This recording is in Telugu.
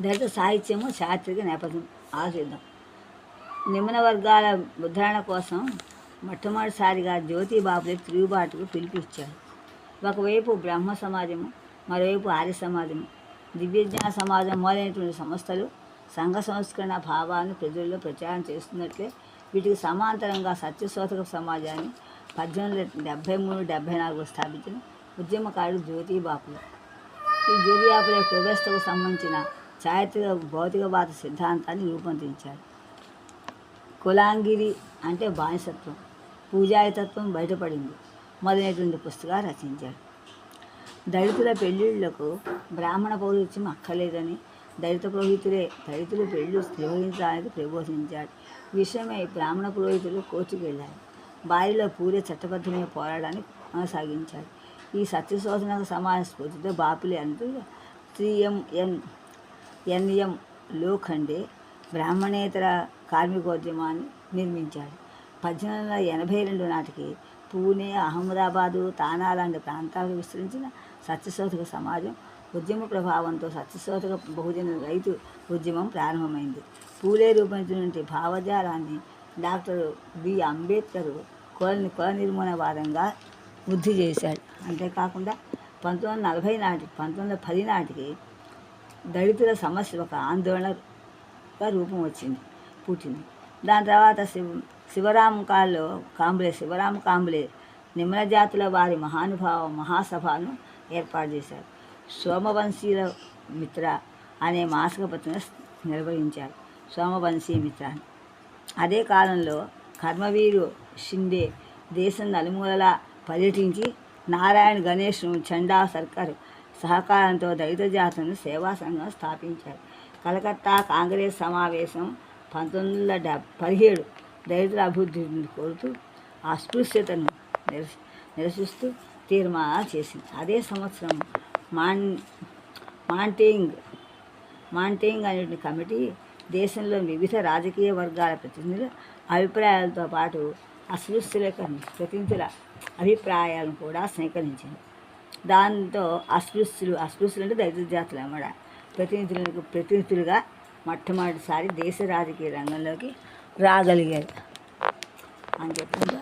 దళిత సాహిత్యము చారిత్రక నేపథ్యం ఆలోచిద్దాం. నిమ్న వర్గాల ఉద్ధరణ కోసం మొట్టమొదటిసారిగా జ్యోతి బాపులే తిరుగుబాటుకు పిలుపునిచ్చాడు. ఒకవైపు బ్రహ్మ సమాజము, మరోవైపు ఆర్య సమాజము, దివ్యజ్ఞాన సమాజం మొదలైనటువంటి సంస్థలు సంఘ సంస్కరణ భావాలను ప్రజల్లో ప్రచారం చేస్తున్నట్లే వీటికి సమాంతరంగా సత్యశోధక సమాజాన్ని 1873-74 స్థాపించిన ఉద్యమకారుడు జ్యోతి బాపులే. ఈ జ్యోతి బాపులే వ్యవస్థకు సంబంధించిన చారిత్రక భౌతికవాద సిద్ధాంతాన్ని రూపొందించాడు. కులాంగిరి అంటే బానిసత్వం, పూజారితత్వం బయటపడింది మొదలైనటువంటి పుస్తకాలు రచించాడు. దళితుల పెళ్ళిళ్లకు బ్రాహ్మణ పౌరోహిత్యం అక్కర్లేదని, దళిత పురోహితులే దళితుల పెళ్లి నిర్వహించాలని ప్రబోధించాడు. విషయమై బ్రాహ్మణ పురోహితులు కోర్టుకు వెళ్ళారు. బారిలో పూరే చట్టబద్ధమైన పోరాటాన్ని కొనసాగించాడు. ఈ సత్యశోధన సమాజ స్ఫూర్తితో బాపులే అంటూ 3M లోఖండే బ్రాహ్మణేతర కార్మికోద్యమాన్ని నిర్మించాడు. 1882 నాటికి పూణే, అహ్మదాబాదు, తానా లాంటి ప్రాంతాలకు విస్తరించిన సత్యశోధక సమాజం ఉద్యమ ప్రభావంతో సత్యశోధక బహుజన రైతు ఉద్యమం ప్రారంభమైంది. పూలే రూపొందించినటువంటి భావజాలాన్ని డాక్టర్ బి. అంబేద్కర్ కుల నిర్మూలనవాదంగా వృద్ధి చేశాడు. అంతేకాకుండా 1910 నాటికి దళితుల సమస్య ఒక ఆందోళనగా రూపం పుట్టింది. దాని తర్వాత శివరాం కాంబ్లే నిమ్న జాతుల వారి మహాసభను ఏర్పాటు చేశారు. సోమవంశీల మిత్ర అనే మాసిక పత్రిక నిర్వహించారు. సోమవంశీ మిత్ర. అదే కాలంలో కర్మవీరు షిండే దేశం నలుమూలలా పర్యటించి నారాయణ గణేష్ చండా సర్కార్ సహకారంతో దళిత జాతులను సేవా సంఘం స్థాపించారు. కలకత్తా కాంగ్రెస్ సమావేశం 1917 దళితుల అభివృద్ధిని కోరుతూ అస్పృశ్యతను నిరసిస్తూ తీర్మానాలు చేసింది. అదే సంవత్సరం మాంటేంగ్ అనే కమిటీ దేశంలోని వివిధ రాజకీయ వర్గాల ప్రతినిధుల అభిప్రాయాలతో పాటు అస్పృశ్యుల ప్రతినిధుల అభిప్రాయాలను కూడా సేకరించింది. దాంతో అస్పృశ్యులు అంటే దళిత జాతులు అన్నమాట ప్రతినిధులుగా మొట్టమొదటిసారి దేశ రాజకీయ రంగంలోకి రాగలిగారు అని చెప్తుందా.